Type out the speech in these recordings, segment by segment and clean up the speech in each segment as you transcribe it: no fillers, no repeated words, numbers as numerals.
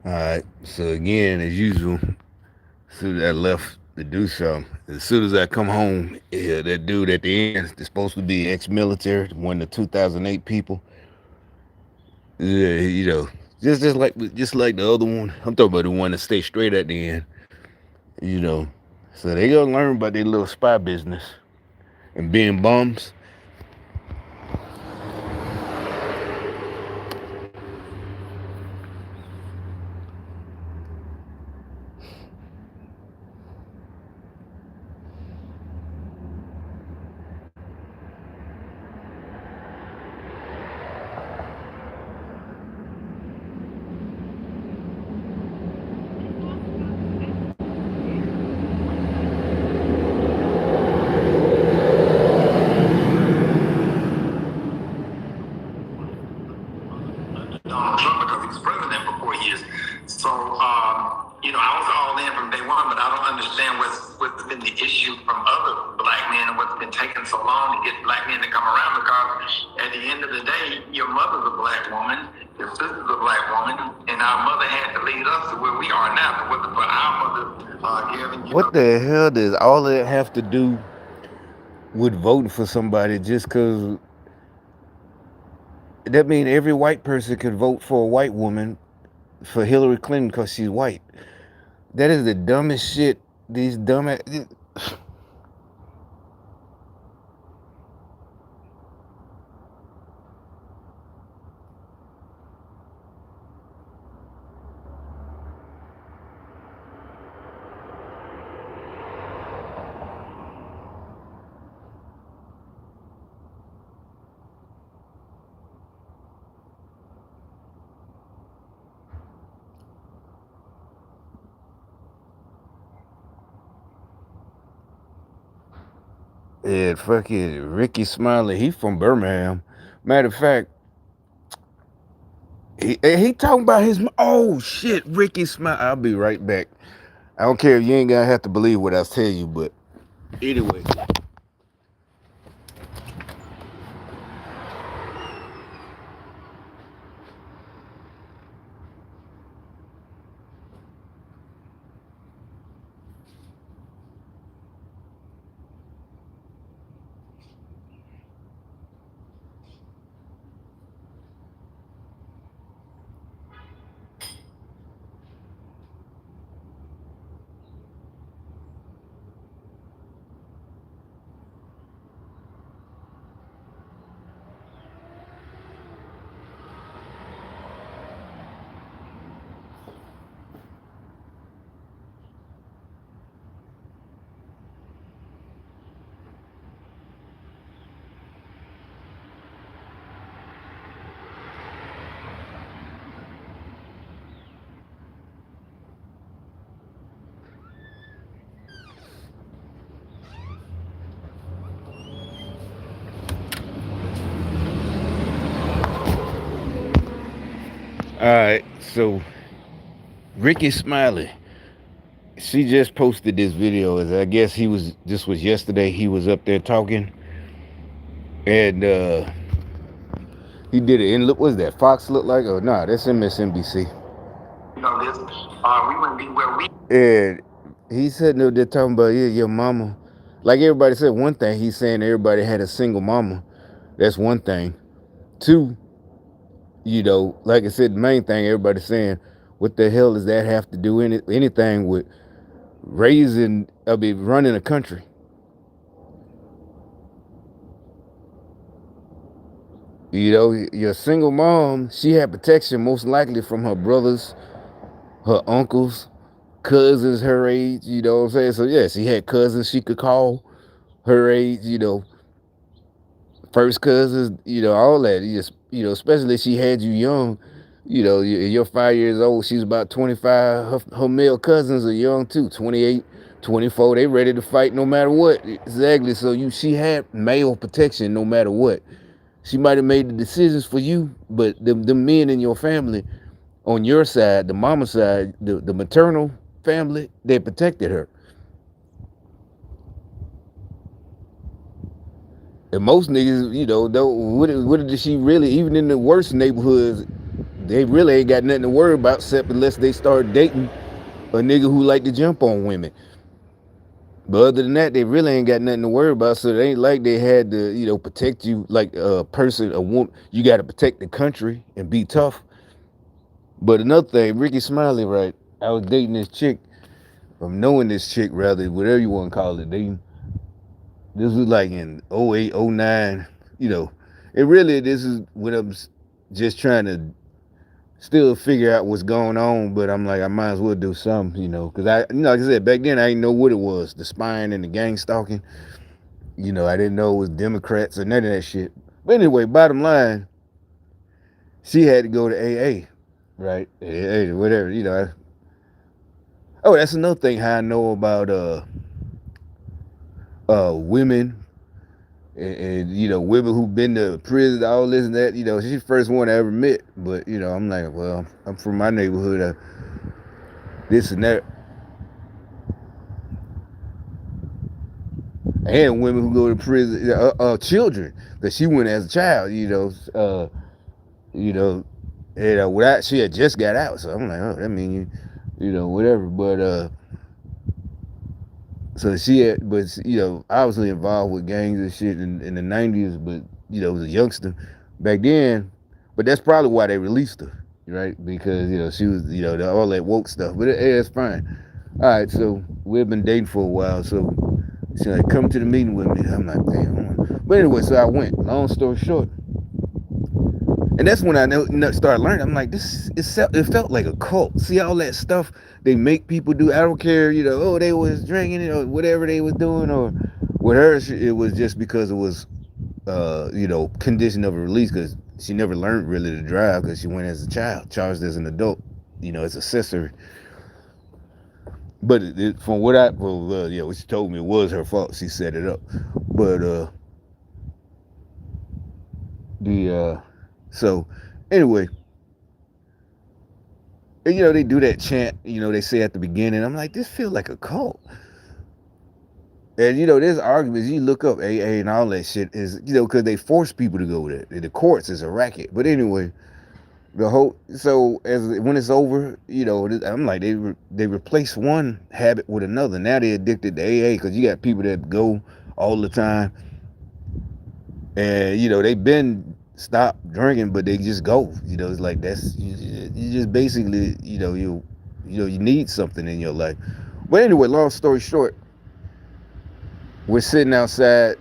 Alright, so again, as usual, as soon as I left to do something, as soon as I come home, yeah, that dude at the end is supposed to be ex-military, one of the 2008 people. Yeah, just like the other one. I'm talking about the one that stayed straight at the end. You know, so they gonna learn about their little spy business and being bums. Donald Trump because he was president for 4 years. So, I was all in from day one, but I don't understand what's been the issue from other black men and what's been taking so long to get black men to come around because at the end of the day, your mother's a black woman, your sister's a black woman, and our mother had to lead us to where we are now. For our mother giving you What the hell does all that have to do with voting for somebody just because that mean every white person could vote for a white woman for Hillary Clinton because she's white? That is the dumbest shit. These dumb. Yeah, fucking Ricky Smiley. He from Birmingham. Matter of fact, he talking about his. Oh shit, Ricky Smiley. I'll be right back. I don't care if you ain't gonna have to believe what I tell you, but anyway. All right, so Ricky Smiley, she just posted this video. As I guess this was yesterday. He was up there talking, and he did it. And look, what's that? Fox look like? Oh no, that's MSNBC. this, we wouldn't be where we. And he's sitting up there talking about, yeah, your mama. Like everybody said, one thing he's saying everybody had a single mama. That's one thing. Two, like I said, the main thing everybody's saying, what the hell does that have to do anything with running a country? Your single mom, she had protection most likely from her brothers, her uncles, cousins her age, you know what I'm saying? So yeah, she had cousins she could call her age, first cousins, all that. Especially if she had you young, you're 5 years old, she's about 25. Her male cousins are young too, 28, 24. They ready to fight no matter what. Exactly. So she had male protection no matter what. She might have made the decisions for you, but the men in your family, on your side, the mama side, the maternal family, they protected her. And most niggas, what did she really, even in the worst neighborhoods, they really ain't got nothing to worry about except unless they start dating a nigga who like to jump on women. But other than that, they really ain't got nothing to worry about. So it ain't like they had to, protect you like a person, a woman. You got to protect the country and be tough. But another thing, Ricky Smiley, right? I was dating this chick, from knowing this chick, rather, whatever you want to call it, dating. This was like in '08, '09. It really, this is what I'm just trying to still figure out what's going on, but I'm like, I might as well do something, because like I said, back then I didn't know what it was, the spying and the gang stalking. I didn't know it was Democrats or none of that shit. But anyway, bottom line, she had to go to AA, right? AA, whatever, oh, that's another thing how I know about women and women who've been to prison, all this and that. She's the first one I ever met. But I'm like, well, I'm from my neighborhood. This and that. And women who go to prison, children, because she went as a child, and without, she had just got out, so I'm like, oh, that mean whatever. But so she had, but obviously involved with gangs and shit in the '90s, but was a youngster back then. But that's probably why they released her, right? Because she was all that woke stuff. But it's fine. All right, so we've been dating for a while, so she's like, come to the meeting with me. I'm like, damn. But anyway, so I went. Long story short, and that's when I started learning. I'm like, it felt like a cult. See all that stuff they make people do. I don't care, oh, they was drinking it or whatever they was doing, or with her, it was just because it was, condition of a release, because she never learned really to drive because she went as a child, charged as an adult, as accessory. But from what what she told me, it was her fault. She set it up. But so anyway, and, they do that chant. They say at the beginning. I'm like, this feels like a cult. And there's arguments. You look up AA and all that shit is because they force people to go there. The courts is a racket. But anyway, when it's over, I'm like, they replace one habit with another. Now they're addicted to AA because you got people that go all the time, and they've been stopped drinking, but they just go. It's like that's you just basically you need something in your life. But anyway, long story short, we're sitting outside.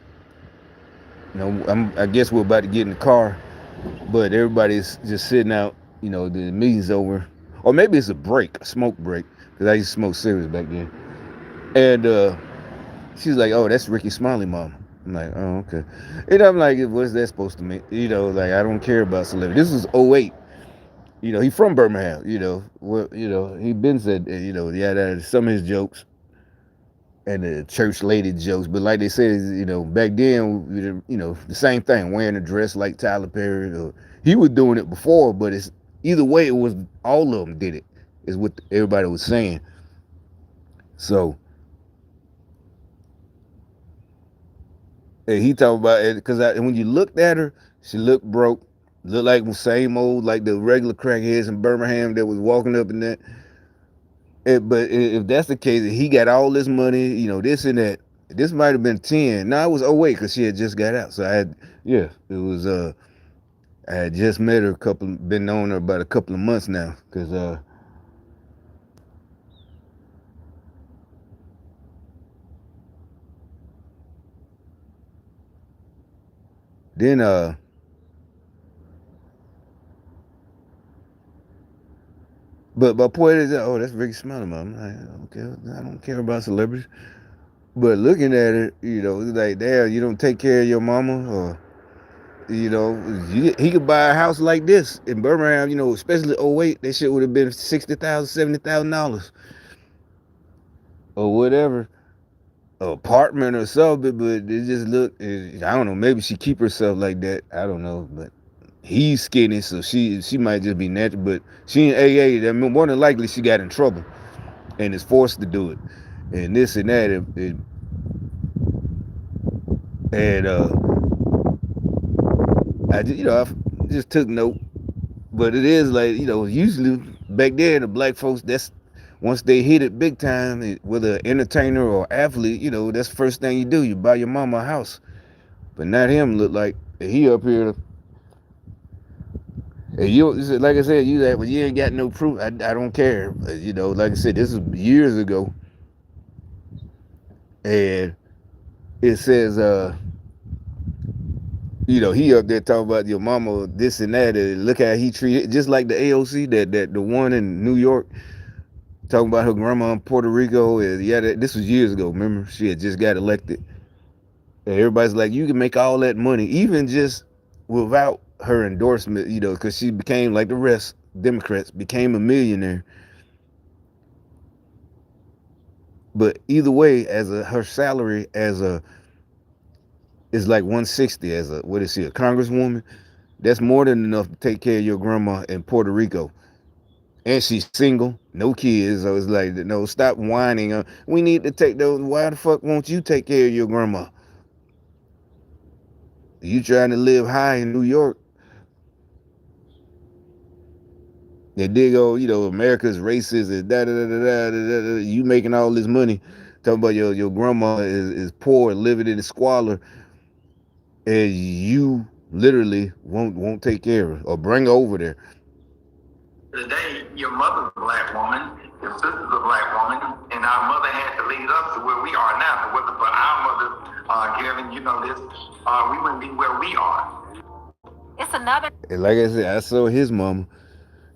I guess we're about to get in the car. But everybody's just sitting out, the meeting's over. Or maybe it's a break, a smoke break, because I used to smoke cigarettes back then. And she's like, oh, that's Ricky Smiley mom. I'm like, oh, okay. And I'm like, what's that supposed to mean? Like, I don't care about celebrity. This was '08. He from Birmingham, he been said, yeah, some of his jokes and the church lady jokes. But like they said, back then, the same thing, wearing a dress like Tyler Perry. Or, he was doing it before, but it's either way, it was all of them did it, is what everybody was saying. So, and he talked about it, because when you looked at her, she looked broke, looked like the same old, like the regular crackheads in Birmingham that was walking up in that. But if that's the case, he got all this money, this and that. This might have been 10. No, it was '08 because she had just got out. So it was. I had just met her been knowing her about a couple of months now. Because then but my point is that, oh, that's Ricky Smiley, mom. I don't care about celebrities. But looking at it, it's like, damn, you don't take care of your mama, or he could buy a house like this in Birmingham, especially '08. That shit would have been $60,000, $70,000, or whatever, an apartment or something. But it just looked, I don't know. Maybe she keep herself like that. I don't know, but he's skinny, so she might just be natural. But she in AA. I mean, more than likely she got in trouble and is forced to do it, and this and that, and I just took note. But it is like, usually back there the black folks, that's once they hit it big time, whether an entertainer or athlete, that's the first thing you do. You buy your mama a house. But not him. Look like he up here. And you, like I said, you that, but you ain't got no proof. I don't care. Like I said, this is years ago, and it says, he up there talking about your mama, this and that, and look how he treated, just like the AOC, that the one in New York, talking about her grandma in Puerto Rico, and yeah, this was years ago. Remember, she had just got elected, and everybody's like, you can make all that money, even just without her endorsement, because she became like the rest Democrats, became a millionaire. But either way, her salary as a is like 160 as a, what is she, a congresswoman? That's more than enough to take care of your grandma in Puerto Rico. And she's single, no kids. So it's like, no, stop whining. We need to take those. Why the fuck won't you take care of your grandma? You trying to live high in New York. They dig, America's racist and da da da da da da da. You making all this money, talking about your grandma is poor, living in the squalor, and you literally won't take care of her or bring her over there. Today, your mother's a black woman, your sister's a black woman, and our mother had to lead us to where we are now. If it wasn't for our mother, Kevin, you know this, we wouldn't be where we are. It's another. And like I said, I saw his mama.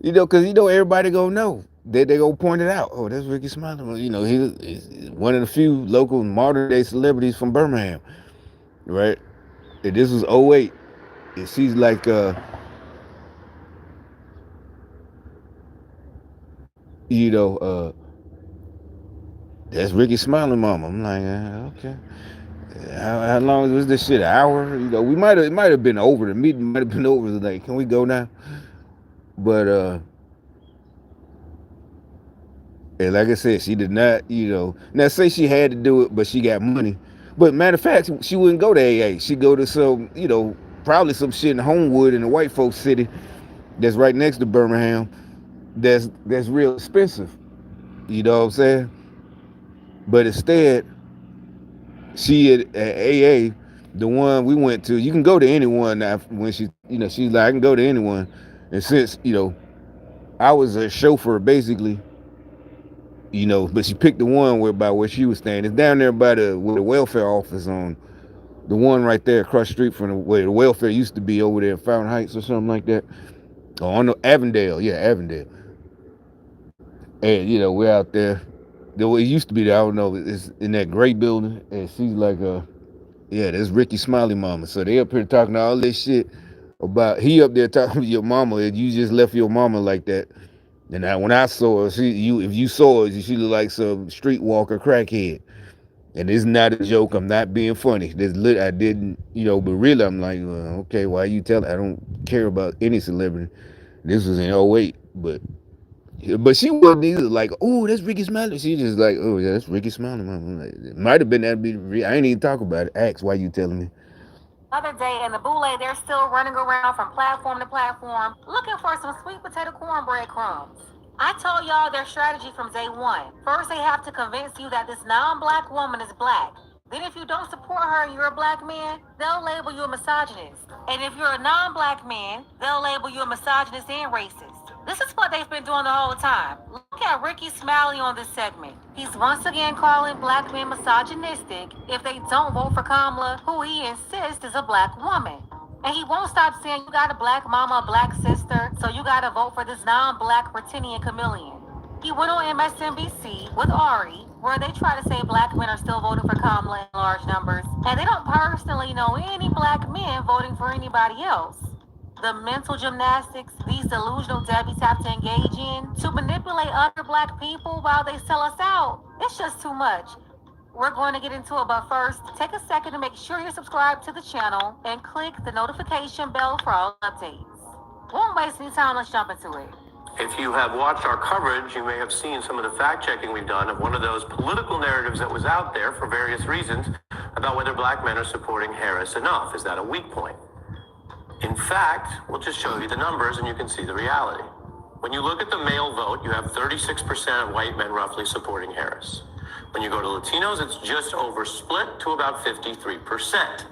Because everybody gonna know. They gonna point it out. Oh, that's Ricky Smiley. He's one of the few local modern day celebrities from Birmingham, right? And this was '08, and she's like, that's Ricky Smiley mama. I'm like, okay. How long was this shit? An hour? We it might have been over. The meeting might have been over. Like, can we go now? But and like I said, she did not, now say she had to do it, but she got money. But matter of fact, she wouldn't go to AA. She'd go to some, probably some shit in Homewood in the white folks city that's right next to Birmingham. That's real expensive. You know what I'm saying? But instead, she at AA, the one we went to, you can go to anyone now when she's like, I can go to anyone. And since, I was a chauffeur basically, but she picked the one where she was staying. It's down there by where the welfare office on, the one right there across the street from where the welfare used to be over there in Fountain Heights or something like that. Oh, on Avondale, yeah, Avondale. And we're out there. The way it used to be there, I don't know, it's in that gray building. And she's like, yeah, that's Ricky Smiley mama. So they up here talking all this shit about, he up there talking to your mama, and you just left your mama like that. And when I saw her, if you saw her, she looked like some streetwalker crackhead. And it's not a joke. I'm not being funny. I didn't, but really I'm like, okay, why you telling? I don't care about any celebrity. This was in '08, but she wasn't either like, oh, that's Ricky Smiley. She just like, oh yeah, that's Ricky Smiley. Like, it might have been that. I ain't even talk about it. Ask why you telling me. Other day, and the boule, they're still running around from platform to platform looking for some sweet potato cornbread crumbs. I told y'all their strategy from day one. First, they have to convince you that this non-black woman is black. Then if you don't support her and you're a black man, they'll label you a misogynist. And if you're a non-black man, they'll label you a misogynist and racist. This is what they've been doing the whole time. Look at Ricky Smiley on this segment. He's once again calling black men misogynistic if they don't vote for Kamala, who he insists is a black woman. And he won't stop saying you got a black mama, a black sister, so you gotta vote for this non-black Britannian chameleon. He went on MSNBC with Ari, where they try to say black men are still voting for Kamala in large numbers, and they don't personally know any black men voting for anybody else. The mental gymnastics these delusional Debbies have to engage in to manipulate other black people while they sell us out, it's just too much. We're going to get into it, but first, take a second to make sure you're subscribed to the channel and click the notification bell for all updates. Won't waste any time, let's jump into it. If you have watched our coverage, you may have seen some of the fact-checking we've done of one of those political narratives that was out there for various reasons about whether black men are supporting Harris enough. Is that a weak point? In fact, we'll just show you the numbers and you can see the reality. When you look at the male vote, you have 36% of white men roughly supporting Harris. When you go to Latinos, it's just over split to about 53%.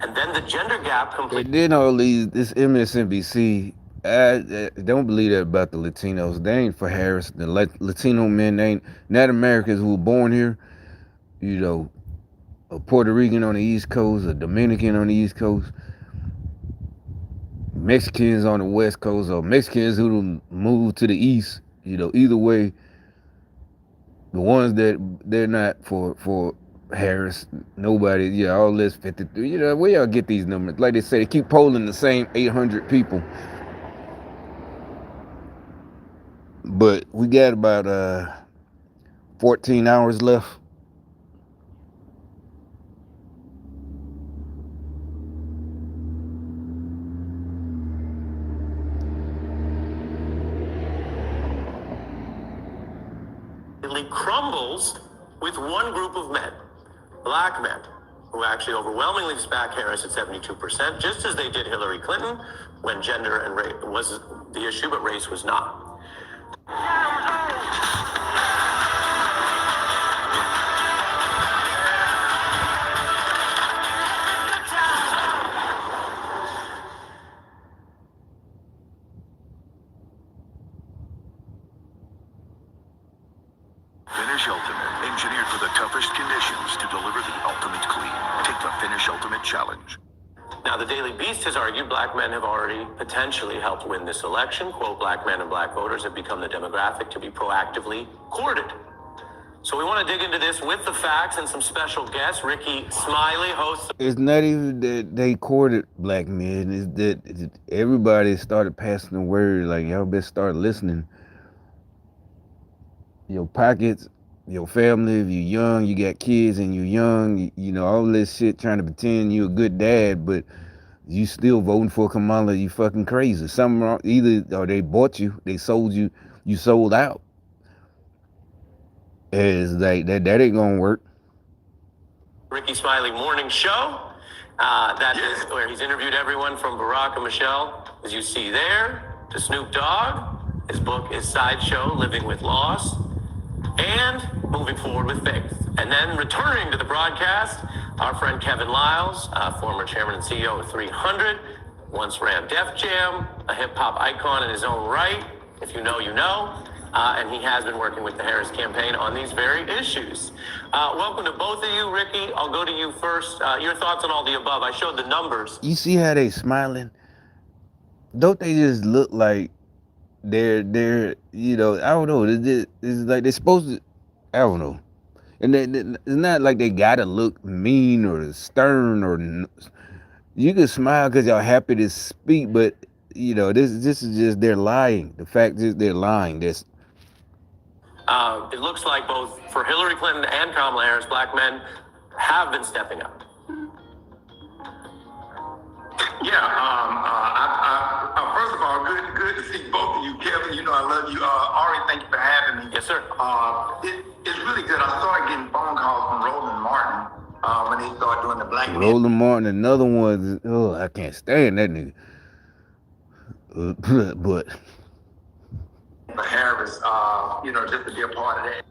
And then the gender gap completely. And then all these, this MSNBC, I don't believe that about the Latinos. They ain't for Harris. The Latino men ain't, not Americans who were born here, you know, a Puerto Rican on the East Coast, a Dominican on the East Coast, Mexicans on the West Coast, or Mexicans who moved to the East. You know, either way, the ones that they're not for Harris, nobody, yeah, all this 53. You know, where y'all get these numbers? Like they say, they keep polling the same 800 people. But we got about 14 hours left. Crumbles with one group of men, black men, who actually overwhelmingly back Harris at 72%, just as they did Hillary Clinton when gender and race was the issue, but race was not. Finish Ultimate, engineered for the toughest conditions to deliver the ultimate clean. Take the Finish Ultimate Challenge. Now, the Daily Beast has argued black men have already potentially helped win this election. Quote, black men and black voters have become the demographic to be proactively courted. So we want to dig into this with the facts and some special guests. Ricky Smiley, host. It's not even that they courted black men. It's that everybody started passing the word. Like, y'all better start listening. Your pockets, your family, if you're young, you got kids and you're young, you know, all this shit trying to pretend you're a good dad, but you still voting for Kamala, you fucking crazy. Something wrong. Either or they bought you, they sold you, you sold out. It's like that ain't gonna work. Ricky Smiley morning show. That is where he's interviewed everyone from Barack and Michelle, as you see there, to Snoop Dogg. His book is Sideshow, Living with Loss, and Moving Forward with Faith. And then returning to the broadcast, our friend Kevin Liles, former chairman and CEO of 300, once ran Def Jam, a hip-hop icon in his own right. If you know, you know. And he has been working with the Harris campaign on these very issues. Welcome to both of you. Ricky, I'll go to you first. Your thoughts on all the above. I showed the numbers. You see how they smiling? Don't they just look like they're you know, I don't know. It's like they're supposed to, I don't know. And it's not like they gotta look mean or stern or, you can smile because y'all happy to speak, but you know, this is just, they're lying. The fact is they're lying. This. It looks like both for Hillary Clinton and Kamala Harris, black men have been stepping up. Yeah, first of all, good to see both of you, Kevin. You know I love you. Ari, thank you for having me. Yes, sir. It's really good. I started getting phone calls from Roland Martin when they started doing the black men. Roland Martin, another one. Oh, I can't stand that nigga. But For Harris, you know, just to be a part of that.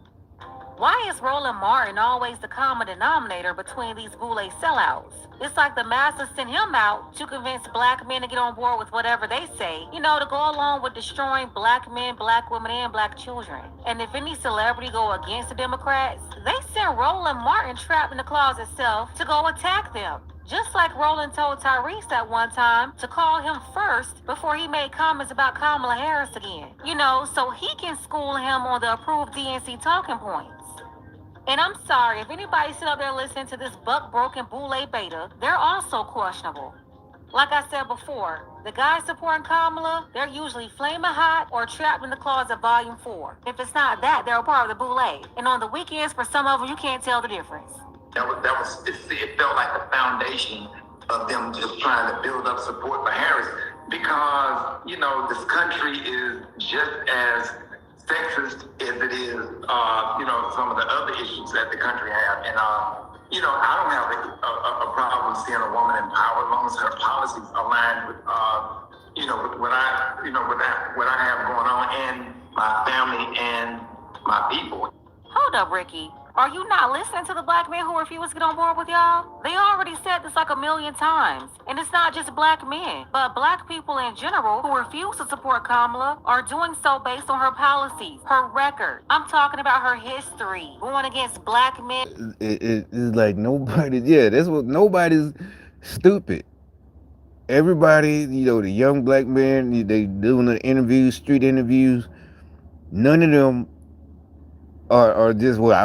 Why is Roland Martin always the common denominator between these Boule sellouts? It's like the masses sent him out to convince black men to get on board with whatever they say, you know, to go along with destroying black men, black women, and black children. And if any celebrity go against the Democrats, they send Roland Martin trapped in the closet self to go attack them. Just like Roland told Tyrese at one time to call him first before he made comments about Kamala Harris again. You know, so he can school him on the approved DNC talking points. And I'm sorry, if anybody sit up there listening to this buck-broken Boule beta, they're also questionable. Like I said before, the guys supporting Kamala, they're usually flaming hot or trapped in the closet volume 4. If it's not that, they're a part of the Boule. And on the weekends, for some of them, you can't tell the difference. It felt like the foundation of them just trying to build up support for Harris because, you know, this country is just as sexist as it is, you know, some of the other issues that the country has. And I don't have a problem seeing a woman empowered as long as her policies align with, with what what I have going on and my family and my people. Hold up, Ricky. Are you not listening to the black men who refuse to get on board with y'all? They already said this like a million times. And it's not just black men, but black people in general who refuse to support Kamala are doing so based on her policies, her record. I'm talking about her history, going against black men. It's like nobody, yeah, that's what, nobody's stupid. Everybody, the young black men, they doing the interviews, street interviews. None of them are just, well, I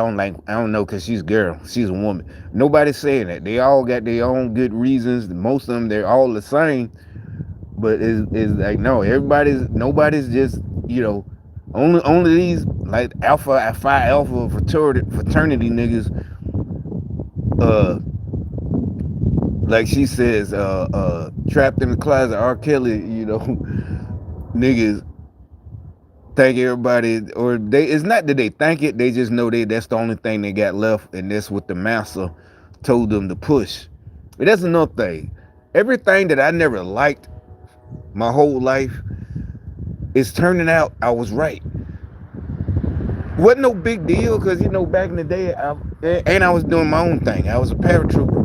don't know, because she's a girl, she's a woman. Nobody's saying that. They all got their own good reasons. Most of them, they're all the same. But it's like, no, nobody's just, only these like phi alpha fraternity niggas, like she says, trapped in the closet, R. Kelly, niggas think everybody, or it's not that they think it, they just know that's the only thing they got left, and that's what the master told them to push. But that's another thing. Everything that I never liked my whole life is turning out I was right. Wasn't no big deal, because back in the day, I was doing my own thing. I was a paratrooper,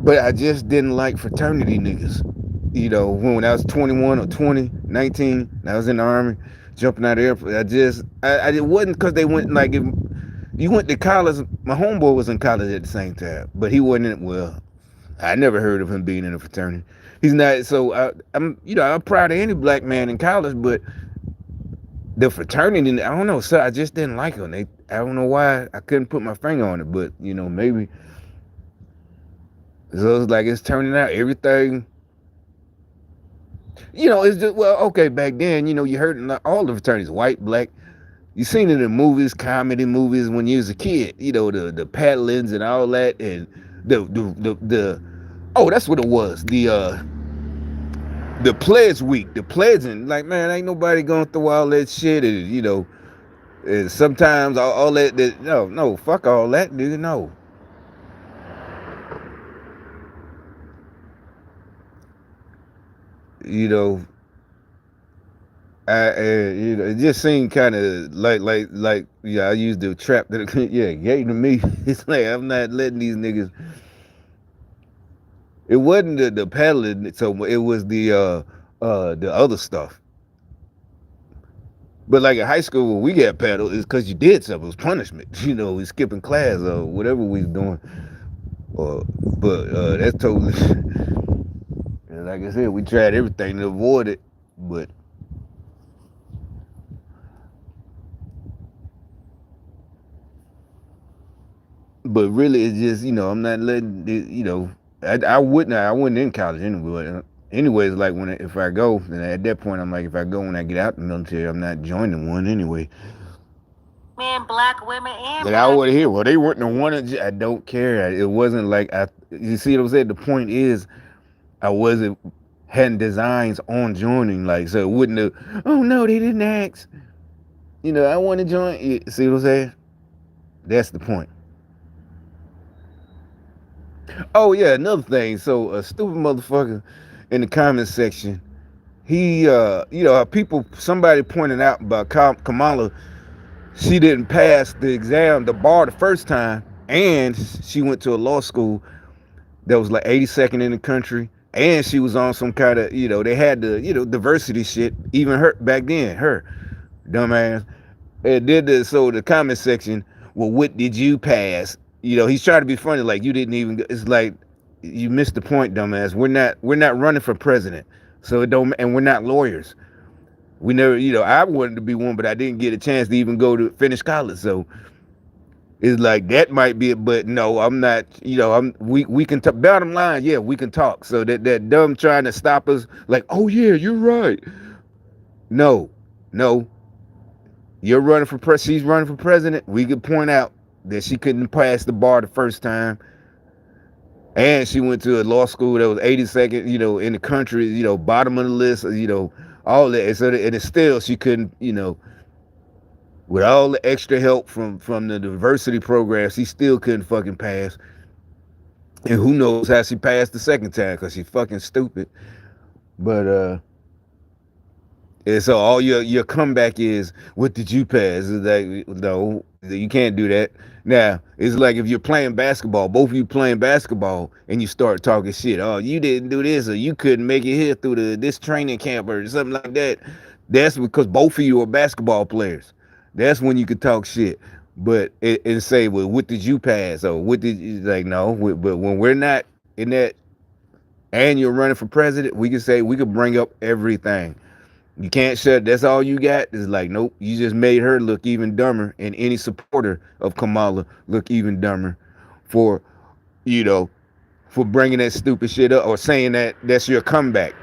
but I just didn't like fraternity niggas. When I was 21 or 20, 19, I was in the Army, jumping out of the airplane. It wasn't because they went, like, if you went to college, my homeboy was in college at the same time, but he wasn't, well, I never heard of him being in a fraternity. He's not, so I'm proud of any black man in college, but the fraternity, I don't know, so I just didn't like them. I don't know why, I couldn't put my finger on it, but, maybe. So it's like, it's turning out everything. It's just, well, okay, back then, you heard all the fraternities, white, black. You seen it in movies, comedy movies when you was a kid, the paddlings and all that, and the oh, that's what it was, the pledge week, the pledging, like, man, ain't nobody going through all that shit, and, and sometimes all that, no, fuck all that, dude, no. It just seemed kind of like I used the trap that gave to me. It's like, I'm not letting these niggas. It wasn't the paddling, so it was the other stuff. But like in high school, when we got paddled, it's because you did something. It was punishment. We skipping class or whatever we was doing. But that's totally. Like I said, we tried everything to avoid it, but really, it's just, I'm not letting it, I wasn't in college anyway. Anyways, like if I go, then at that point, I'm like, if I go when I get out the military, I'm not joining one anyway. Men, black women, and like, I would hear, well, they weren't the one. I don't care. It wasn't like you see what I'm saying? The point is, I hadn't designs on joining, like, so it wouldn't have, oh no, they didn't ask. I want to join. See what I'm saying? That's the point. Oh yeah, another thing. So a stupid motherfucker in the comment section, he somebody pointed out about Kamala, she didn't pass the exam, the bar, the first time, and she went to a law school that was like 82nd in the country, and she was on some kind of, they had the, diversity shit, even her back then, her dumbass. It did this. So the comment section, well, what did you pass? He's trying to be funny, like, you didn't even. It's like, you missed the point, dumbass. We're not running for president, so it don't. And we're not lawyers. We never, I wanted to be one, but I didn't get a chance to even go to finish college. So it's like, that might be it, but no, I'm not. We can talk. Bottom line, yeah, we can talk. So that dumb trying to stop us, like, oh yeah, you're right. No. You're running for she's running for president. We could point out that she couldn't pass the bar the first time, and she went to a law school that was 82nd, in the country, bottom of the list, all that. So and it's still, she couldn't, With all the extra help from the diversity program, she still couldn't fucking pass. And who knows how she passed the second time because she's fucking stupid. But and so all your comeback is, what did you pass? It's like, no, you can't do that. Now, it's like if you're playing basketball, both of you playing basketball, and you start talking shit. Oh, you didn't do this, or you couldn't make it here through this training camp or something like that. That's because both of you are basketball players. That's when you could talk shit. But and say, well, what did you pass? Or what did you, like, no. But when we're not in that and you're running for president, we can say, we could bring up everything. You can't shut. That's all you got. It's like, nope. You just made her look even dumber, and any supporter of Kamala look even dumber for, you know, for bringing that stupid shit up or saying that that's your comeback.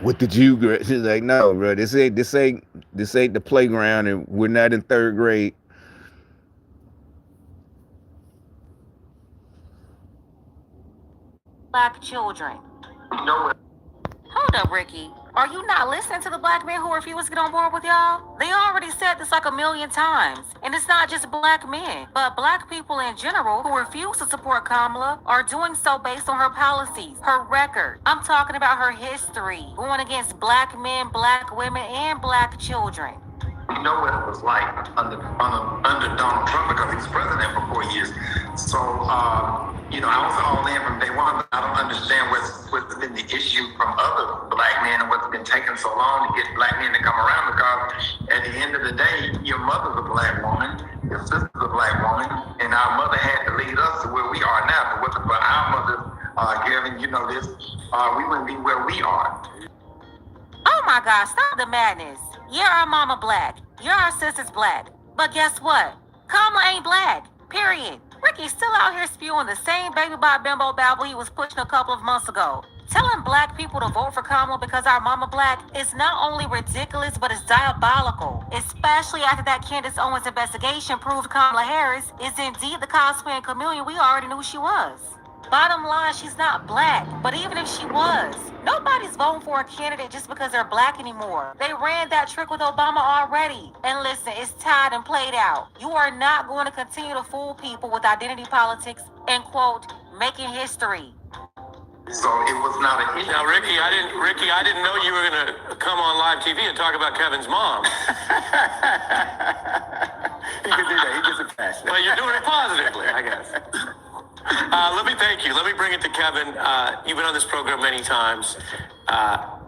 What did you? She's like, no, bro. This ain't the playground, and we're not in third grade. Black children. You know what? Hold up, Ricky. Are you not listening to the black men who refuse to get on board with y'all? They already said this like a million times. And it's not just black men, but black people in general who refuse to support Kamala are doing so based on her policies, her record. I'm talking about her history, going against black men, black women, and black children. You know what it was like under Donald Trump because he was president for 4 years. So, I was all in from day one, but I don't understand what's been the issue from other black men and what's been taking so long to get black men to come around because at the end of the day, your mother's a black woman, your sister's a black woman, and our mother had to lead us to where we are now. But for our mothers, Gavin, you know this, we wouldn't be where we are. Oh my God, stop the madness. Yeah, our mama black. Yeah, our sister's black. But guess what? Kamala ain't black. Period. Ricky's still out here spewing the same baby bot bimbo babble he was pushing a couple of months ago. Telling black people to vote for Kamala because our mama black is not only ridiculous, but it's diabolical. Especially after that Candace Owens investigation proved Kamala Harris is indeed the cosplaying chameleon we already knew she was. Bottom line, she's not black. But even if she was, nobody's voting for a candidate just because they're black anymore. They ran that trick with Obama already. And listen, it's tied and played out. You are not going to continue to fool people with identity politics and, quote, making history. So it was not an issue. Now, Ricky, I didn't know you were going to come on live TV and talk about Kevin's mom. He can do that. He gets a pass. Well, you're doing it positively, I guess. Let me thank you. Let me bring it to Kevin. You've been on this program many times.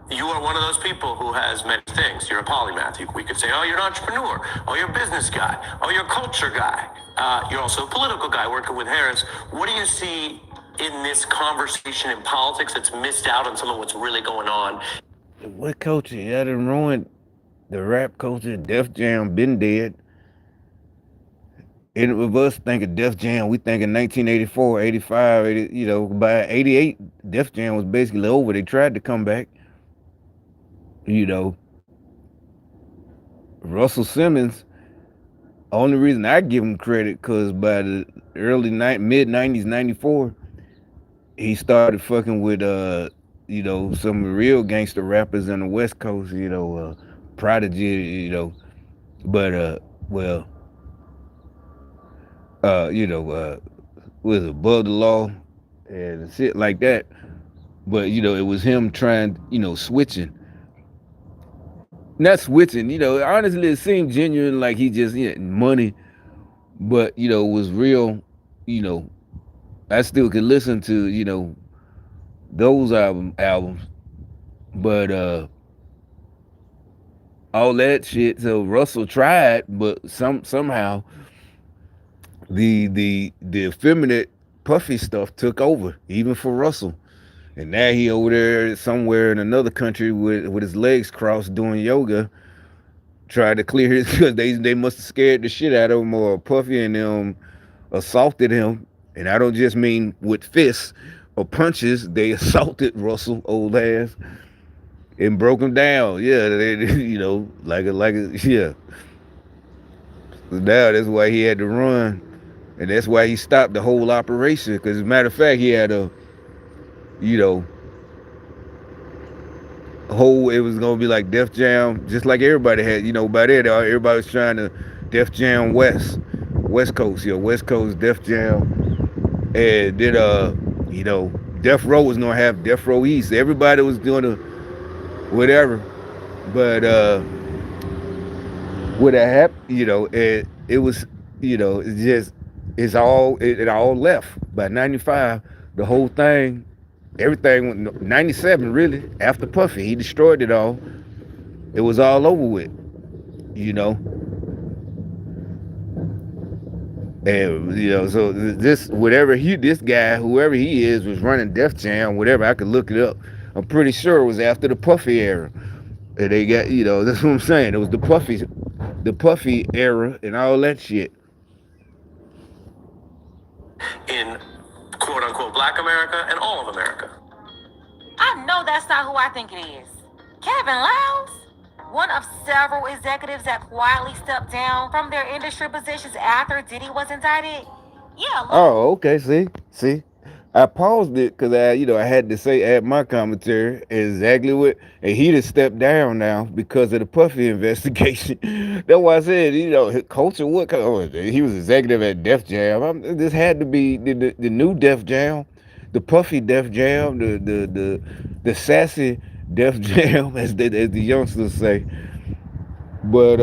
You are one of those people who has many things. You're a polymath. We could say, oh, you're an entrepreneur. Oh, you're a business guy. Oh, you're a culture guy. You're also a political guy working with Harris. What do you see in this conversation in politics that's missed out on some of what's really going on? What culture? Y'all done ruined the rap culture. Def Jam been dead. And of us think of Def Jam, we think in 1984, 85, 80, by 88, Def Jam was basically over. They tried to come back. Russell Simmons, only reason I give him credit, because by the mid-90s, 94, he started fucking with, some real gangster rappers on the West Coast, Prodigy, was above the law and shit like that. But, it was him trying, switching. Not switching, honestly, it seemed genuine, like he just, money. But, it was real, I still could listen to, those albums. But, all that shit, so Russell tried, but somehow the effeminate puffy stuff took over, even for Russell. And now he over there somewhere in another country with his legs crossed doing yoga, tried to clear his, because they must have scared the shit out of him, or Puffy and them assaulted him. And I don't just mean with fists or punches. They assaulted Russell, old ass, and broke him down. Yeah, yeah. So now that's why he had to run. And that's why he stopped the whole operation. Because as a matter of fact, he had it was going to be like Def Jam, just like everybody had, by then, everybody was trying to Def Jam West Coast, West Coast Def Jam, and then Death Row was gonna have Death Row East. Everybody was doing a whatever, but what happened, it was, it's just it all left by '95. The whole thing, everything, '97 really after Puffy, he destroyed it all. It was all over with, you know. And so this this guy, whoever he is, was running Def Jam, whatever. I could look it up. I'm pretty sure it was after the Puffy era. And they got, that's what I'm saying. It was the Puffy era and all that shit. In quote unquote Black America and all of America. I know that's not who I think it is. Kevin Liles? One of several executives that quietly stepped down from their industry positions after Diddy was indicted. Yeah. Look. Oh, okay. See, I paused it because I had to add my commentary exactly what, and he just stepped down now because of the Puffy investigation. That's why I said, Culture what? Oh, he was executive at Def Jam. This had to be the new Def Jam, the Puffy Def Jam, the sassy Def Jam, as the youngsters say. But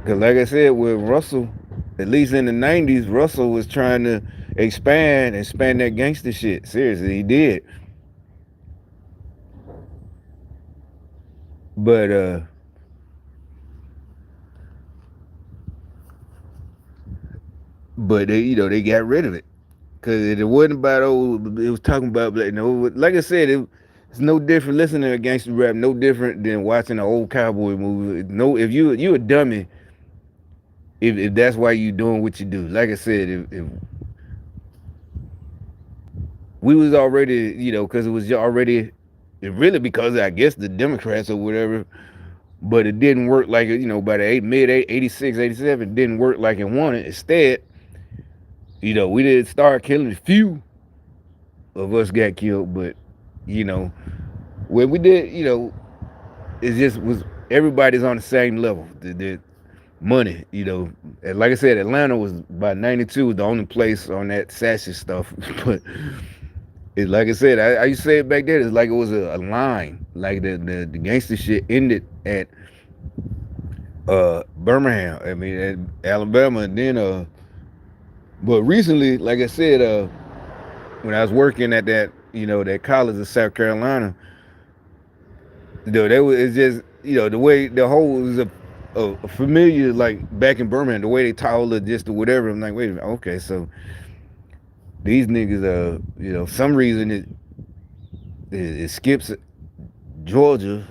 cause like I said, with Russell, at least in the '90s, Russell was trying to expand that gangster shit. Seriously, he did. But they got rid of it because it wasn't about it was talking about like I said, it's no different listening to gangster rap, no different than watching an old cowboy movie. No, if you a dummy, if that's why you doing what you do. Like I said, if we was already, because it was already, really because I guess the Democrats or whatever, but it didn't work like, by the mid 86, 87, it didn't work like it wanted. Instead, we didn't start killing. A few of us got killed, but, when we did, it just was, everybody's on the same level. The money, and like I said, Atlanta was by '92 the only place on that sassy stuff, but it's like I said, I used to say it back then. It's like it was a line, like the gangster shit ended at Birmingham. I mean, at Alabama, and then but recently, like I said, when I was working at that that college of South Carolina, it's just the way the whole was a familiar, like back in Birmingham, the way they taught it just or whatever. I'm like, wait a minute, okay, so these niggas, some reason it skips Georgia,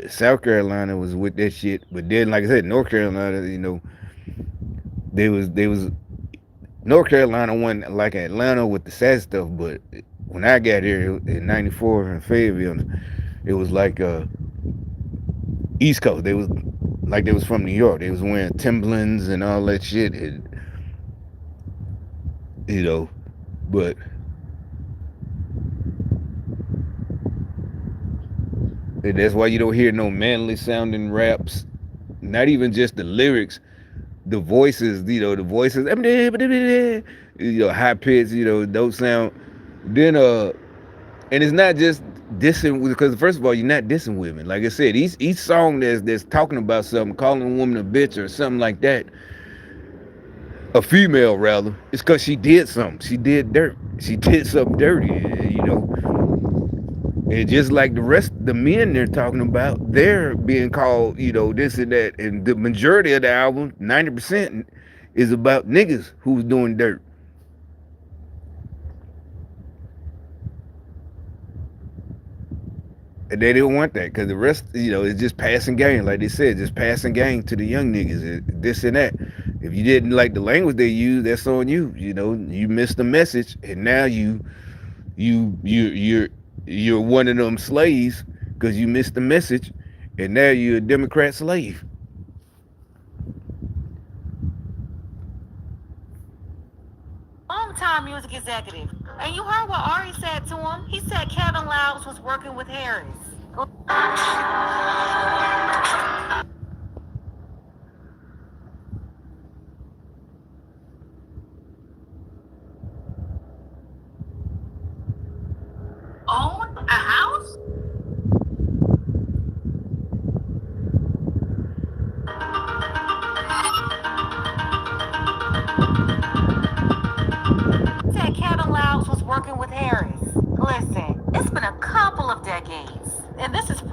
South Carolina was with that shit, but then like I said, North Carolina, they was North Carolina went like Atlanta with the sad stuff, but when I got here in '94 in Fayetteville, it was like East Coast. They was from New York. They was wearing Timberlands and all that shit. And, but and that's why you don't hear no manly sounding raps. Not even just the lyrics, the voices. The voices. High pitch. Don't sound. Then and it's not just dissing, because first of all, you're not dissing women. Like I said, each song that's talking about something, calling a woman a bitch or something like that, a female rather, it's because she did something. She did dirt. She did something dirty, And just like the rest, the men they're talking about, they're being called, this and that. And the majority of the album, 90%, is about niggas who's doing dirt. And they didn't want that because the rest, is just passing game. Like they said, just passing game to the young niggas, this and that. If you didn't like the language they use, that's on you. You missed the message, and now you're one of them slaves because you missed the message, and now you're a Democrat slave. Longtime music executive. And you heard what Ari said to him. He said Kevin Liles was working with Harris.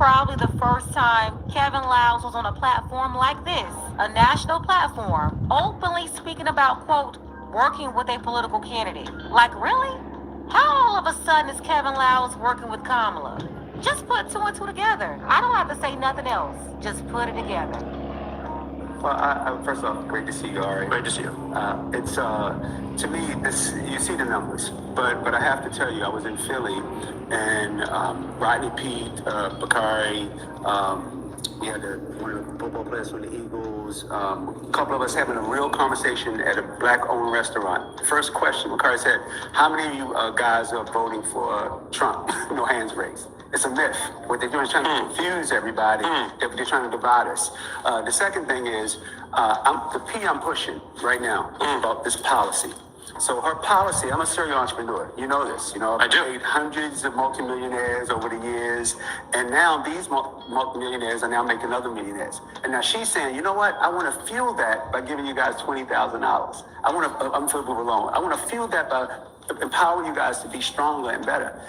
probably the first time Kevin Liles was on a platform like this, a national platform, openly speaking about, quote, working with a political candidate. Like, really? How all of a sudden is Kevin Liles working with Kamala? Just put two and two together. I don't have to say nothing else. Just put it together. Well, first off, great to see you, Ari. Great to see you. It's to me, this you see the numbers, but I have to tell you, I was in Philly, and Rodney Pete, Bakari, we had one of the football players from the Eagles, a couple of us having a real conversation at a black-owned restaurant. First question, Bakari said, "How many of you guys are voting for Trump?" No hands raised. It's a myth. What they're doing is trying to confuse everybody. They're trying to divide us. The second thing is, the P I'm pushing right now is about this policy. So her policy, I'm a serial entrepreneur. You know this. You know, I've paid hundreds of multimillionaires over the years. And now these multimillionaires are now making other millionaires. And now she's saying, you know what? I want to fuel that by giving you guys $20,000. I'm for the loan. I want to fuel that by empowering you guys to be stronger and better.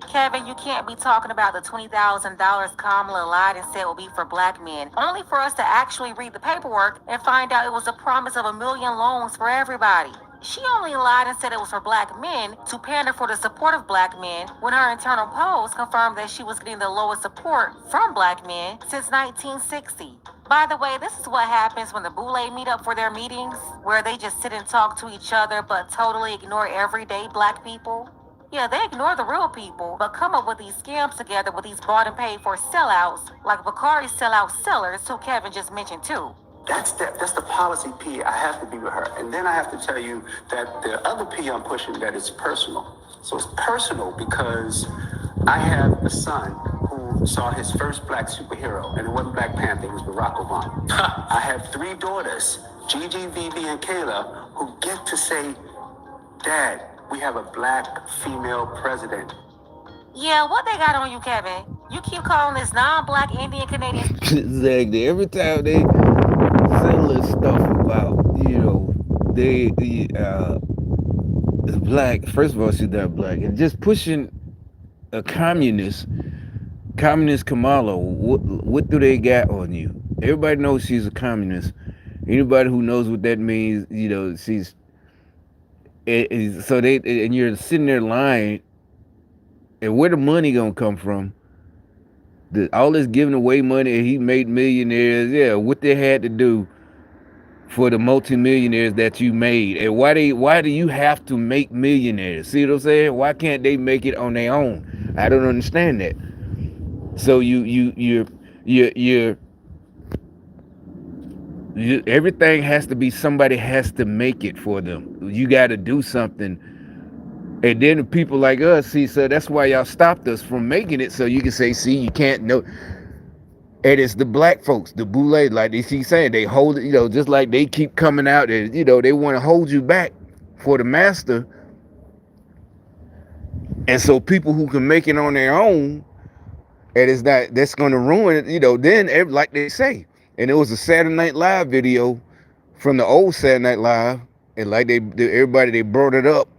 Kevin, you can't be talking about the $20,000 Kamala lied and said will be for black men, only for us to actually read the paperwork and find out it was a promise of 1 million loans for everybody. She only lied and said it was for black men to pander for the support of black men when her internal polls confirmed that she was getting the lowest support from black men since 1960. By the way, this is what happens when the Boule meet up for their meetings, where they just sit and talk to each other but totally ignore everyday black people. Yeah, they ignore the real people, but come up with these scams together with these bought and paid for sellouts, like Bakari's sellout sellers, who Kevin just mentioned too. That's the policy P. I have to be with her. And then I have to tell you that the other P I'm pushing that is personal. So it's personal because I have a son who saw his first black superhero, and it wasn't Black Panther, it was Barack Obama. I have 3 daughters, Gigi, Vivi, and Kayla, who get to say, Dad, we have a black female president. Yeah, what they got on you, Kevin? You keep calling this non-black Indian Canadian. Exactly. Every time they say little stuff about, the black. First of all, she's not black, and just pushing a communist Kamala. What do they got on you? Everybody knows she's a communist. Anybody who knows what that means, she's. So and you're sitting there lying, and where the money gonna come from? All this giving away money, and he made millionaires. Yeah, what they had to do for the multimillionaires that you made, and why do you have to make millionaires? See what I'm saying? Why can't they make it on their own? I don't understand that. So everything has to be, somebody has to make it for them. You got to do something. And then the people like us, see, so that's why y'all stopped us from making it, so you can say, see, you can't know. And it's the black folks, the boule, like they keep saying, they hold it, just like they keep coming out and, they want to hold you back for the master. And so people who can make it on their own, and it's not, that's going to ruin it, then, like they say. And it was a Saturday Night Live video from the old Saturday Night Live, and like everybody, they brought it up.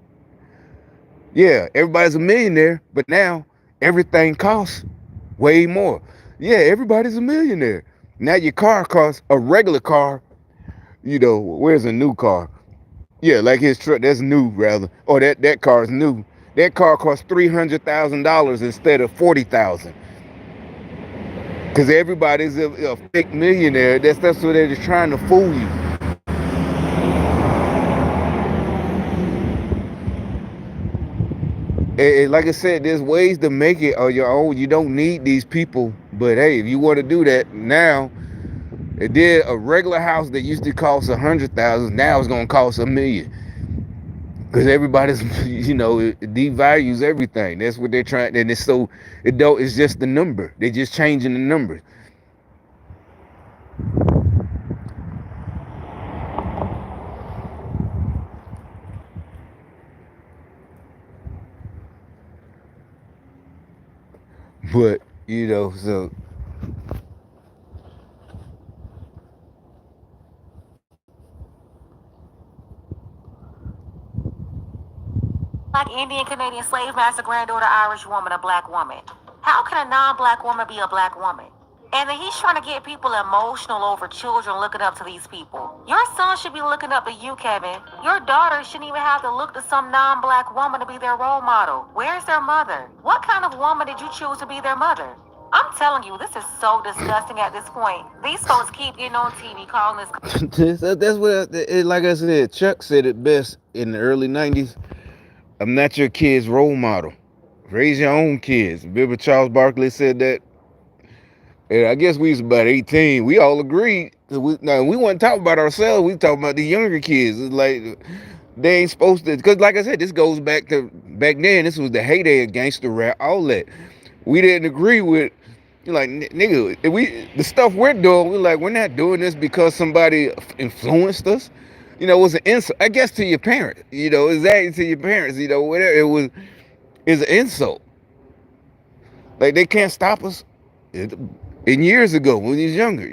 Yeah, everybody's a millionaire, but now everything costs way more. Yeah, everybody's a millionaire. Now your car costs, a regular car, where's a new car? Yeah, like his truck, that's new rather. Or that car is new. That car costs $300,000 instead of $40,000. Because everybody's a fake millionaire. That's what they're just trying to fool you. And like I said, there's ways to make it on your own. You don't need these people. But hey, if you want to do that now, it did a regular house that used to cost $100,000, now it's gonna cost $1 million. Because everybody's, it devalues everything. That's what they're trying. And it's just the number. They're just changing the number. But, so. Black Indian Canadian slave master granddaughter Irish woman, a black woman. How can a non-black woman be a black woman? And then he's trying to get people emotional over children looking up to these people. Your son should be looking up to you, Kevin. Your daughter shouldn't even have to look to some non-black woman to be their role model. Where's their mother? What kind of woman did you choose to be their mother? I'm telling you, this is so disgusting at this point. These folks keep getting on TV calling this. That's what, like I said, Chuck said it best in the early 90s. I'm not your kid's role model. Raise your own kids. Remember Charles Barkley said that? And I guess we was about 18. We all agreed. Now, we wasn't talking about ourselves. We talking about the younger kids. It's like, they ain't supposed to. Because like I said, this goes back to, back then, this was the heyday of gangster rap, all that. We didn't agree with, like, nigga, the stuff we're doing, we're not doing this because somebody influenced us. It was an insult, I guess, to your parents. Exactly, to your parents. Whatever, it's an insult. Like, they can't stop us. In years ago, when he was younger,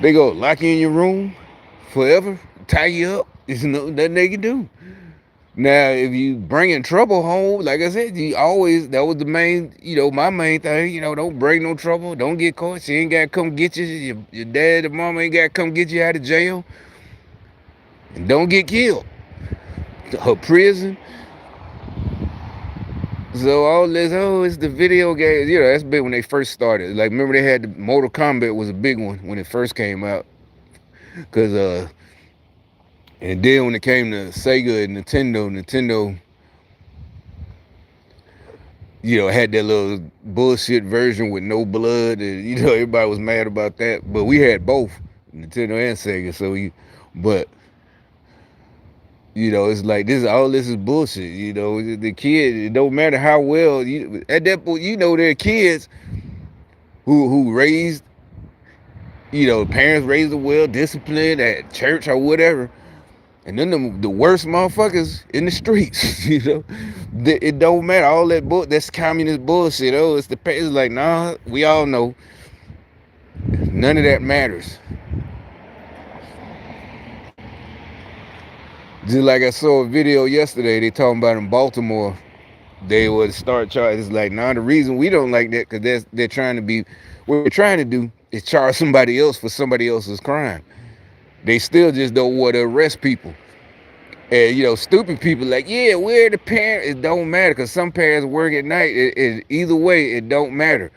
they go lock you in your room forever, tie you up. There's nothing they can do. Now, if you bringing trouble home, like I said, that was the main, my main thing, don't bring no trouble, don't get caught. She ain't got to come get you. Your dad and mama ain't got to come get you out of jail. And don't get killed. Her prison. So all this, it's the video games. That's big when they first started. Like, remember they had the Mortal Kombat was a big one when it first came out. Cause and then when it came to Sega and Nintendo, had that little bullshit version with no blood, and everybody was mad about that. But we had both Nintendo and Sega, but. It's like all this is bullshit. The kid, it don't matter how well at that point, there are kids who raised, parents raised them well, disciplined at church or whatever, and then the worst motherfuckers in the streets. It don't matter, all that's communist bullshit. It's like, nah, we all know none of that matters. Just like I saw a video yesterday, they talking about in Baltimore, they would start charging. It's like, nah, the reason we don't like that, because they're trying to be, what they're trying to do is charge somebody else for somebody else's crime. They still just don't want to arrest people. And, stupid people like, yeah, we're the parents. It don't matter, because some parents work at night. Either way, it don't matter.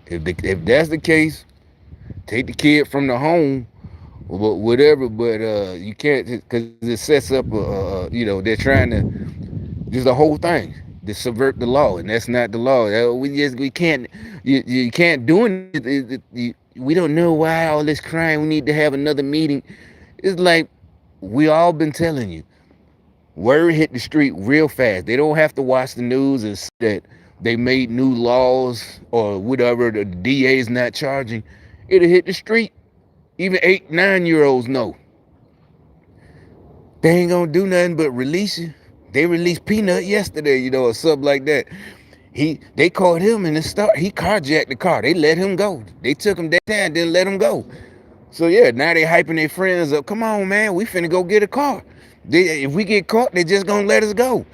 If that's the case, take the kid from the home, whatever, but you can't, because it sets up they're trying to, just the whole thing, to subvert the law, and that's not the law. We can't, you can't do it. We don't know why all this crime, we need to have another meeting. It's like, we all been telling you, word hit the street real fast. They don't have to watch the news and see that they made new laws or whatever, the DA's not charging. It'll hit the street. Even 8, 9-year-olds know. They ain't gonna do nothing but release you. They released Peanut yesterday, or something like that. They caught him in the start. He carjacked the car. They let him go. They took him that time, didn't let him go. So yeah, now they hyping their friends up. Come on, man, we finna go get a car. If we get caught, they just gonna let us go.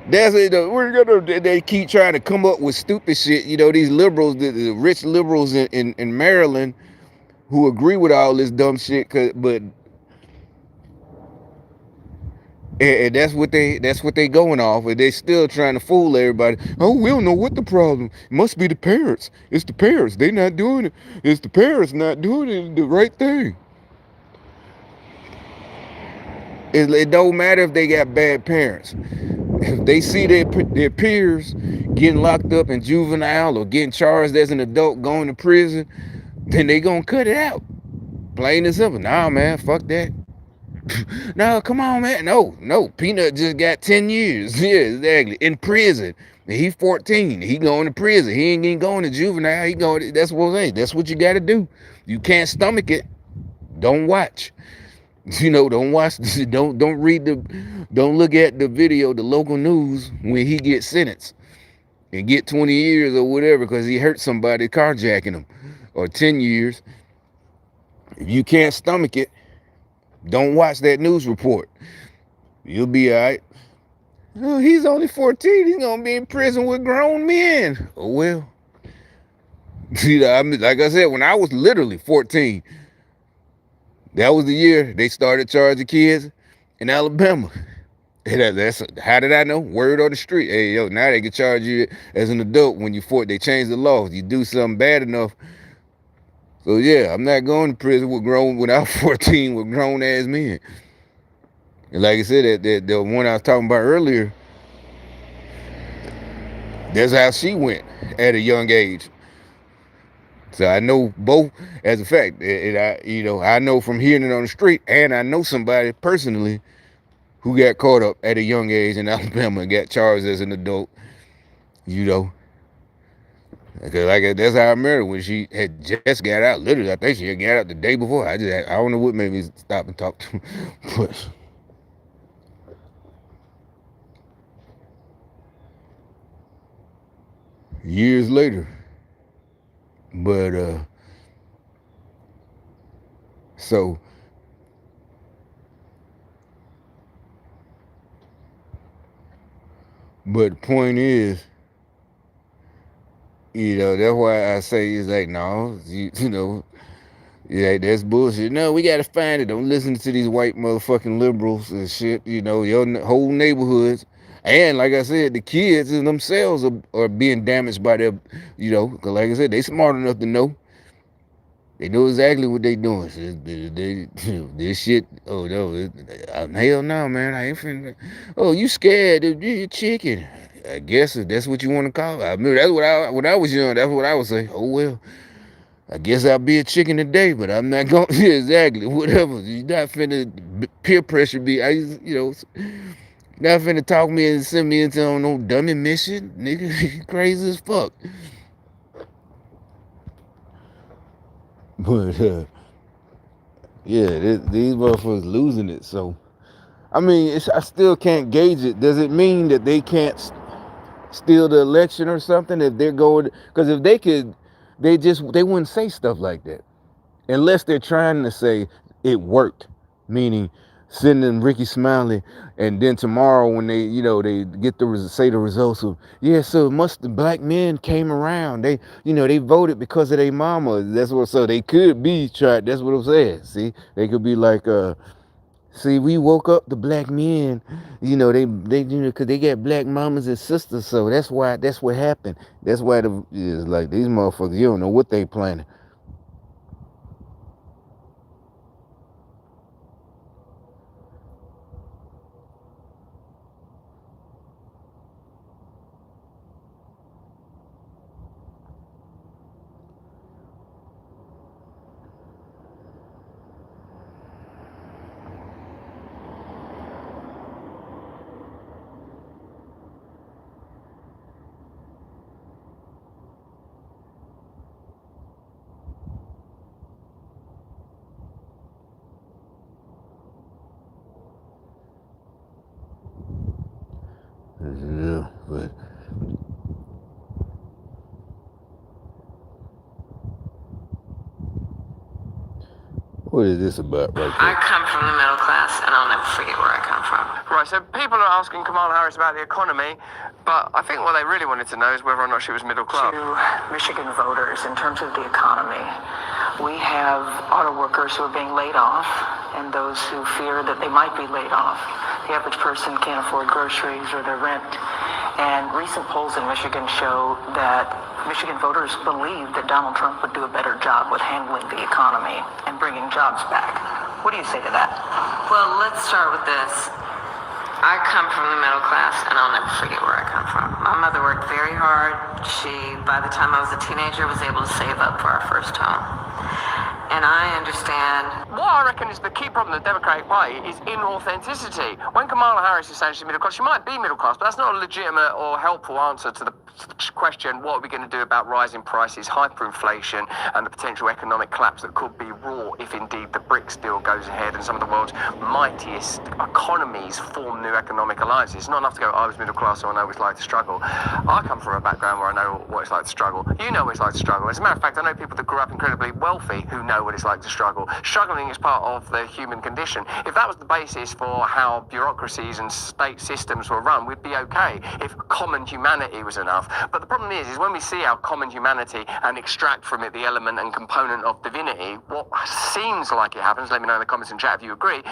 That's it. They keep trying to come up with stupid shit. These liberals, the rich liberals in Maryland, who agree with all this dumb shit, but and that's what they going off, and they still trying to fool everybody. Oh, we don't know what the problem. It must be the parents. It's the parents. They not doing it. It's the parents not doing it the right thing. It don't matter if they got bad parents. If they see their peers getting locked up in juvenile or getting charged as an adult going to prison, then they gonna cut it out. Plain and simple. Nah, man, fuck that. No, come on, man. No. Peanut just got 10 years. Yeah, exactly. In prison. And he's 14. He going to prison. He ain't even going to juvenile. That's what I'm saying. That's what you got to do. You can't stomach it. Don't watch. Don't watch. Don't read don't look at the video, the local news, when he gets sentenced and get 20 years or whatever because he hurt somebody carjacking him, or 10 years. If you can't stomach it, don't watch that news report. You'll be all right. Oh, he's only 14. He's gonna be in prison with grown men. Oh well. I mean, like I said, when I was literally 14, that was the year they started charging kids in Alabama. And that's how did I know? Word on the street. Hey, yo, now they can charge you as an adult when you they changed the law. You do something bad enough. So yeah, I'm not going to prison when I was 14 with grown ass men. And like I said, that the one I was talking about earlier, that's how she went at a young age. So I know both as a fact. And I know from hearing it on the street, and I know somebody personally who got caught up at a young age in Alabama and got charged as an adult. Because that's how I met her when she had just got out. Literally, I think she had got out the day before. I don't know what made me stop and talk to her. But years later. But so but the point is, that's why I say it's like, no, yeah, that's bullshit. No, we gotta find it. Don't listen to these white motherfucking liberals and shit. Your whole neighborhoods. And like I said, the kids themselves are being damaged by their, because like I said, they smart enough to know. They know exactly what they doing. This shit, oh no, hell no, man. I ain't finna. Oh, you scared? You're chicken. I guess that's what you want to call it. I mean, that's when I was young, that's what I would say. Oh well, I guess I'll be a chicken today, but I'm not going. Yeah, exactly, whatever. You're not finna peer pressure me. Not finna talk me and send me into no dummy mission, nigga. Crazy as fuck. But yeah, these motherfuckers losing it. So I mean, I still can't gauge it. Does it mean that they can't steal the election or something if they're going? Because if they could, they wouldn't say stuff like that unless they're trying to say it worked, meaning sending Ricky Smiley, and then tomorrow when they get say the results of, yeah, so the black men came around, they voted because of their mama. So they could be tried. That's what I'm saying. See, they could be like, see, we woke up the black men, they because they got black mamas and sisters, so that's what happened. That's why it's like these motherfuckers, you don't know what they planning. Yeah, but what is this about right I there? come from the middle class, and I'll never forget where I come from. Right, so people are asking Kamala Harris about the economy, but I think what they really wanted to know is whether or not she was middle class. To Michigan voters, in terms of the economy, we have auto workers who are being laid off and those who fear that they might be laid off. The average person can't afford groceries or their rent. And recent polls in Michigan show that Michigan voters believe that Donald Trump would do a better job with handling the economy and bringing jobs back. What do you say to that? Well, let's start with this. I come from the middle class, and I'll never forget where I come from. My mother worked very hard. She, by the time I was a teenager, was able to save up for our first home. And I understand. What I reckon is the key problem of the Democratic Party is inauthenticity. When Kamala Harris is saying she's middle class, she might be middle class, but that's not a legitimate or helpful answer to the question, what are we going to do about rising prices, hyperinflation, and the potential economic collapse that could be wrought if indeed the BRICS deal goes ahead and some of the world's mightiest economies form new economic alliances. It's not enough to go, I was middle class, so I know what it's like to struggle. I come from a background where I know what it's like to struggle. You know what it's like to struggle. As a matter of fact, I know people that grew up incredibly wealthy who know know what it's like to struggle. Struggling is part of the human condition. If that was the basis for how bureaucracies and state systems were run, we'd be okay if common humanity was enough. But the problem is when we see our common humanity and extract from it the element and component of divinity, what seems like it happens, let me know in the comments and chat if you agree,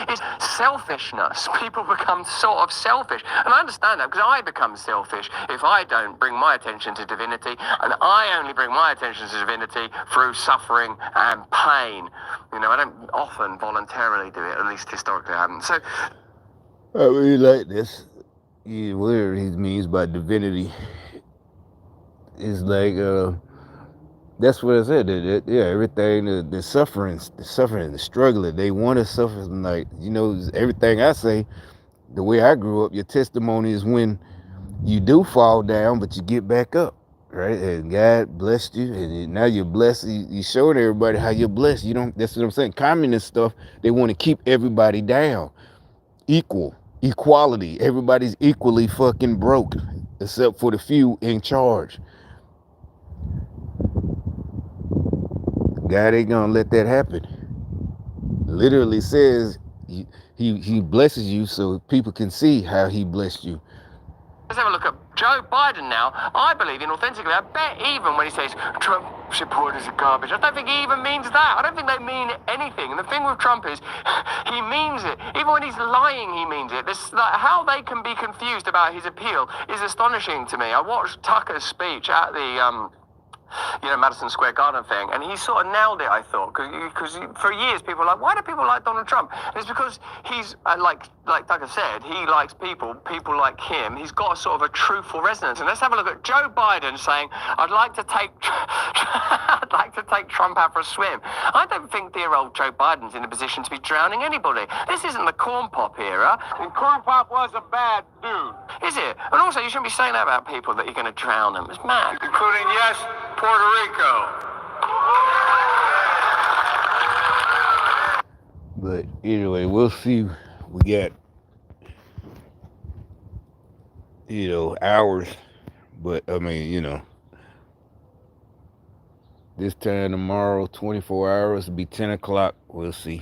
is selfishness. People become sort of selfish. And I understand that because I become selfish if I don't bring my attention to divinity, and I only bring my attention to divinity through suffering and pain. You know, I don't often voluntarily do it, at least historically I haven't. So I really like this. Yeah, whatever he means by divinity. It's like, that's what I said. Yeah, everything, the suffering, the struggling, they want to suffer. Like, you know, everything I say, the way I grew up, your testimony is when you do fall down, but you get back up, right? And God blessed you, and now you're blessed. You showing everybody how you're blessed. You don't. That's what I'm saying. Communist stuff. They want to keep everybody down. Equality. Everybody's equally fucking broke, except for the few in charge. God ain't gonna let that happen. Literally says he blesses you so people can see how he blessed you. let's have a look at Joe Biden now. I believe inauthentically. I bet even when he says Trump supporters are garbage, I don't think he even means that. I don't think they mean anything. And the thing with Trump is he means it. Even when he's lying, he means it. This, like, how they can be confused about his appeal is astonishing to me. I watched Tucker's speech at the Madison Square Garden thing, and he sort of nailed it, I thought, because for years people were like, why do people like Donald Trump? And it's because he's, like Tucker said, he likes people like him. He's got a sort of a truthful resonance. And let's have a look at Joe Biden saying, I'd like to take Trump out for a swim. I don't think dear old Joe Biden's in a position to be drowning anybody. This isn't the corn pop era. And corn pop was a bad dude. Is it? And also, you shouldn't be saying that about people, that you're going to drown them. It's mad. Including, yes, Puerto Rico. But anyway, we'll see. We got, hours. But, I mean, this time tomorrow, 24 hours, it'll be 10 o'clock. We'll see.